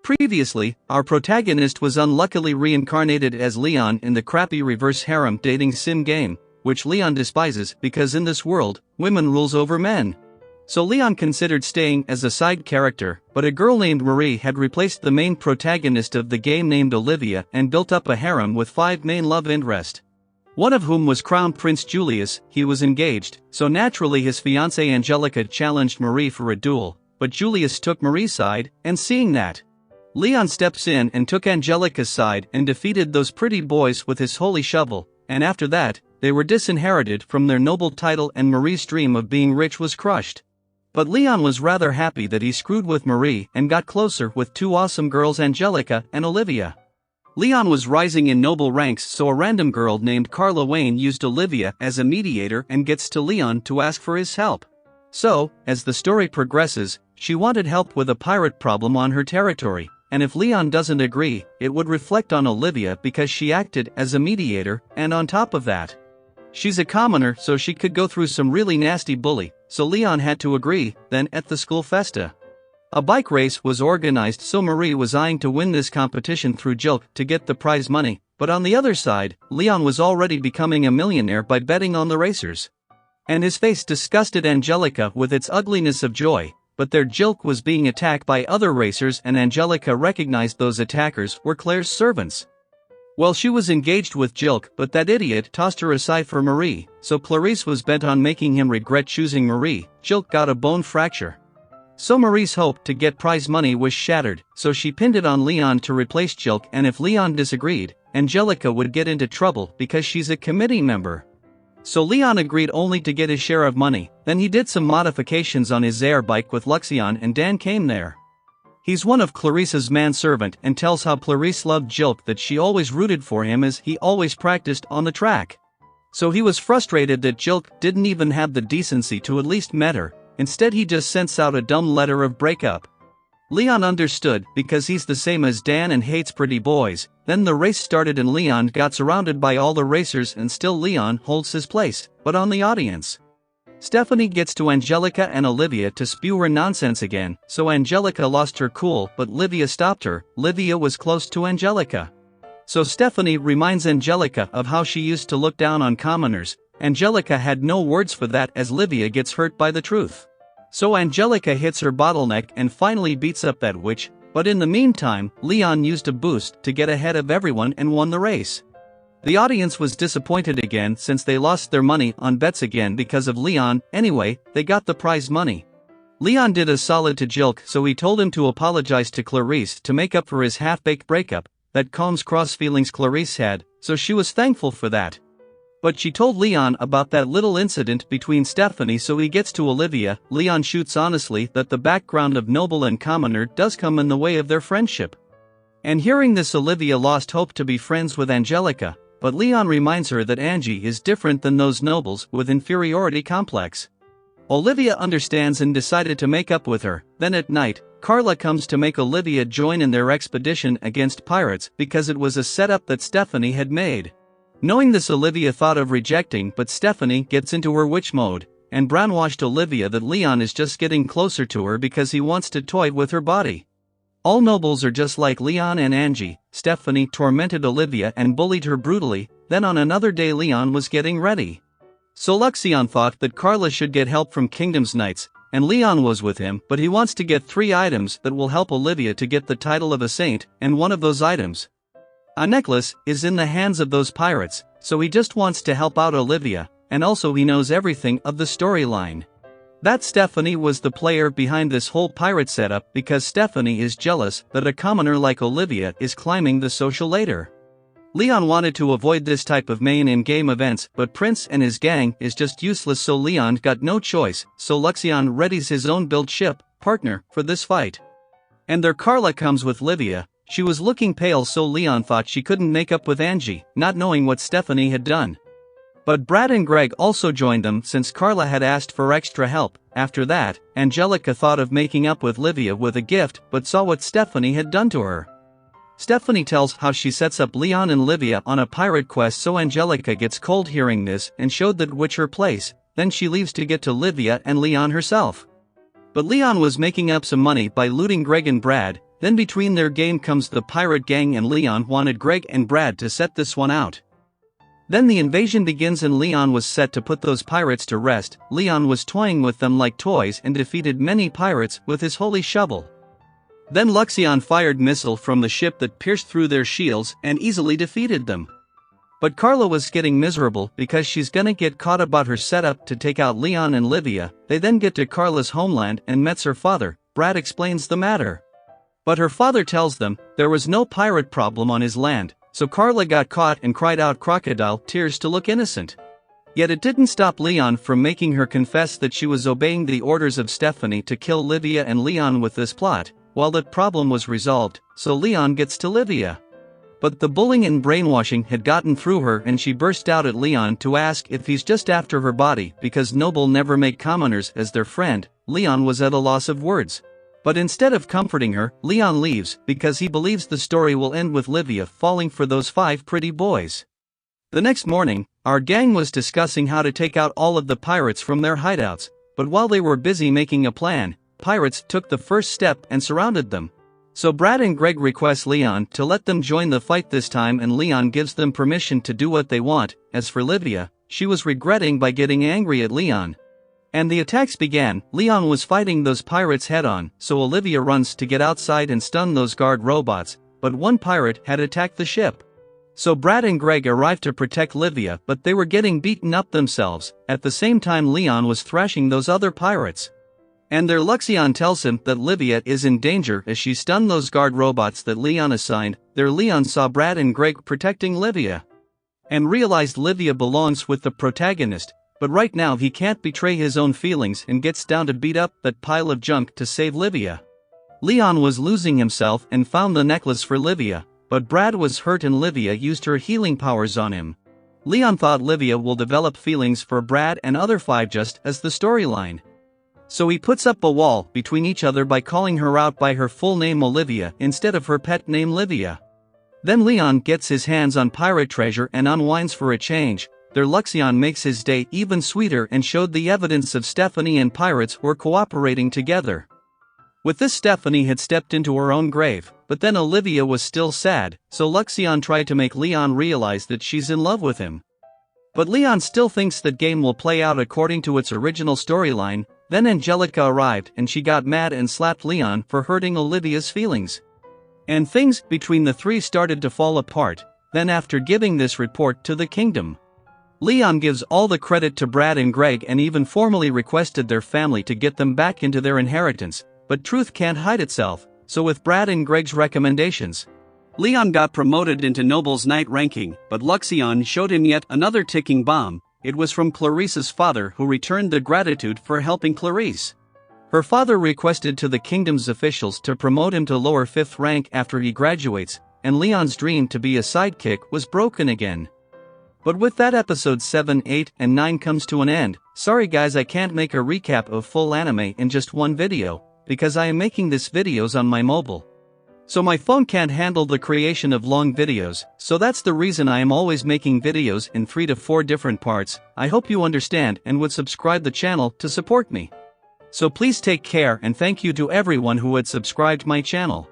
Previously, our protagonist was unluckily reincarnated as Leon in the crappy reverse harem dating sim game, which Leon despises because in this world, women rules over men. So Leon considered staying as a side character, but a girl named Marie had replaced the main protagonist of the game named Olivia and built up a harem with 5 main love interests. One of whom was Crown Prince Julius. He was engaged, so naturally his fiancée Angelica challenged Marie for a duel, but Julius took Marie's side, and seeing that, Leon steps in and took Angelica's side and defeated those pretty boys with his holy shovel, and after that, they were disinherited from their noble title and Marie's dream of being rich was crushed. But Leon was rather happy that he screwed with Marie and got closer with 2 awesome girls, Angelica and Olivia. Leon was rising in noble ranks, so a random girl named Carla Wayne used Olivia as a mediator and gets to Leon to ask for his help. So, as the story progresses, she wanted help with a pirate problem on her territory, and if Leon doesn't agree, it would reflect on Olivia because she acted as a mediator, and on top of that, she's a commoner, so she could go through some really nasty bully, so Leon had to agree. Then at the school festa, a bike race was organized, so Marie was eyeing to win this competition through Jilk to get the prize money, but on the other side, Leon was already becoming a millionaire by betting on the racers. And his face disgusted Angelica with its ugliness of joy, but their Jilk was being attacked by other racers and Angelica recognized those attackers were Claire's servants. Well, she was engaged with Jilk, but that idiot tossed her aside for Marie, so Clarice was bent on making him regret choosing Marie. Jilk got a bone fracture. So Marie's hope to get prize money was shattered, so she pinned it on Leon to replace Jilk, and if Leon disagreed, Angelica would get into trouble because she's a committee member. So Leon agreed only to get his share of money. Then he did some modifications on his air bike with Luxion and Dan came there. He's one of Clarice's manservant and tells how Clarice loved Jilk, that she always rooted for him as he always practiced on the track. So he was frustrated that Jilk didn't even have the decency to at least met her, instead he just sends out a dumb letter of breakup. Leon understood because he's the same as Dan and hates pretty boys. Then the race started and Leon got surrounded by all the racers and still Leon holds his place, but on the audience. Stephanie gets to Angelica and Olivia to spew her nonsense again, so Angelica lost her cool but Livia stopped her. Livia was close to Angelica. So Stephanie reminds Angelica of how she used to look down on commoners. Angelica had no words for that as Livia gets hurt by the truth. So Angelica hits her bottleneck and finally beats up that witch, but in the meantime, Leon used a boost to get ahead of everyone and won the race. The audience was disappointed again since they lost their money on bets again because of Leon. Anyway, they got the prize money. Leon did a solid to Jilk, so he told him to apologize to Clarice to make up for his half-baked breakup, that calms cross feelings Clarice had, so she was thankful for that. But she told Leon about that little incident between Stephanie, so he gets to Olivia. Leon shoots honestly that the background of noble and commoner does come in the way of their friendship. And hearing this, Olivia lost hope to be friends with Angelica, but Leon reminds her that Angie is different than those nobles with inferiority complex. Olivia understands and decided to make up with her. Then at night, Carla comes to make Olivia join in their expedition against pirates because it was a setup that Stephanie had made. Knowing this, Olivia thought of rejecting, but Stephanie gets into her witch mode and brainwashed Olivia that Leon is just getting closer to her because he wants to toy with her body. All nobles are just like Leon and Angie. Stephanie tormented Olivia and bullied her brutally. Then on another day Leon was getting ready. So Luxion thought that Carla should get help from Kingdom's Knights, and Leon was with him, but he wants to get 3 items that will help Olivia to get the title of a saint, and one of those items, a necklace, is in the hands of those pirates, so he just wants to help out Olivia, and also he knows everything of the storyline. That Stephanie was the player behind this whole pirate setup because Stephanie is jealous that a commoner like Olivia is climbing the social ladder. Leon wanted to avoid this type of main in-game events, but Prince and his gang is just useless, so Leon got no choice, so Luxion readies his own build ship partner for this fight. And there Carla comes with Livia. She was looking pale, so Leon thought she couldn't make up with Angie, not knowing what Stephanie had done. But Brad and Greg also joined them since Carla had asked for extra help. After that, Angelica thought of making up with Livia with a gift but saw what Stephanie had done to her. Stephanie tells how she sets up Leon and Livia on a pirate quest, so Angelica gets cold hearing this and showed that witch her place. Then she leaves to get to Livia and Leon herself. But Leon was making up some money by looting Greg and Brad, Then between their game comes the pirate gang and Leon wanted Greg and Brad to set this one out. Then the invasion begins and Leon was set to put those pirates to rest. Leon was toying with them like toys and defeated many pirates with his holy shovel. Then Luxion fired missile from the ship that pierced through their shields and easily defeated them. But Carla was getting miserable because she's gonna get caught about her setup to take out Leon and Livia. They then get to Carla's homeland and meets her father. Brad explains the matter. But her father tells them there was no pirate problem on his land, so Carla got caught and cried out crocodile tears to look innocent. Yet it didn't stop Leon from making her confess that she was obeying the orders of Stephanie to kill Livia and Leon with this plot. While that problem was resolved, so Leon gets to Livia. But the bullying and brainwashing had gotten through her and she burst out at Leon to ask if he's just after her body because noble never make commoners as their friend. Leon was at a loss of words. But instead of comforting her, Leon leaves because he believes the story will end with Livia falling for those 5 pretty boys. The next morning, our gang was discussing how to take out all of the pirates from their hideouts, but while they were busy making a plan, pirates took the first step and surrounded them. So Brad and Greg request Leon to let them join the fight this time and Leon gives them permission to do what they want. As for Livia, she was regretting by getting angry at Leon. And the attacks began. Leon was fighting those pirates head on, so Olivia runs to get outside and stun those guard robots, but one pirate had attacked the ship. So Brad and Greg arrived to protect Livia, but they were getting beaten up themselves. At the same time Leon was thrashing those other pirates. And their Luxion tells him that Livia is in danger as she stunned those guard robots that Leon assigned. There Leon saw Brad and Greg protecting Livia. And realized Livia belongs with the protagonist, but right now he can't betray his own feelings and gets down to beat up that pile of junk to save Livia. Leon was losing himself and found the necklace for Livia, but Brad was hurt and Livia used her healing powers on him. Leon thought Livia will develop feelings for Brad and other 5 just as the storyline. So he puts up a wall between each other by calling her out by her full name Olivia instead of her pet name Livia. Then Leon gets his hands on pirate treasure and unwinds for a change. Their Luxion makes his day even sweeter and showed the evidence of Stephanie and pirates were cooperating together. With this Stephanie had stepped into her own grave, but then Olivia was still sad, so Luxion tried to make Leon realize that she's in love with him. But Leon still thinks that game will play out according to its original storyline. Then Angelica arrived and she got mad and slapped Leon for hurting Olivia's feelings. And things between the 3 started to fall apart. Then after giving this report to the kingdom, Leon gives all the credit to Brad and Greg and even formally requested their family to get them back into their inheritance, but truth can't hide itself, so with Brad and Greg's recommendations, Leon got promoted into Noble's Knight ranking, but Luxion showed him yet another ticking bomb. It was from Clarice's father who returned the gratitude for helping Clarice. Her father requested to the kingdom's officials to promote him to lower 5th rank after he graduates, and Leon's dream to be a sidekick was broken again. But with that episodes 7, 8, and 9 comes to an end. Sorry guys, I can't make a recap of full anime in just one video, because I am making this videos on my mobile. So my phone can't handle the creation of long videos, so that's the reason I am always making videos in 3 to 4 different parts. I hope you understand and would subscribe the channel to support me. So please take care and thank you to everyone who had subscribed my channel.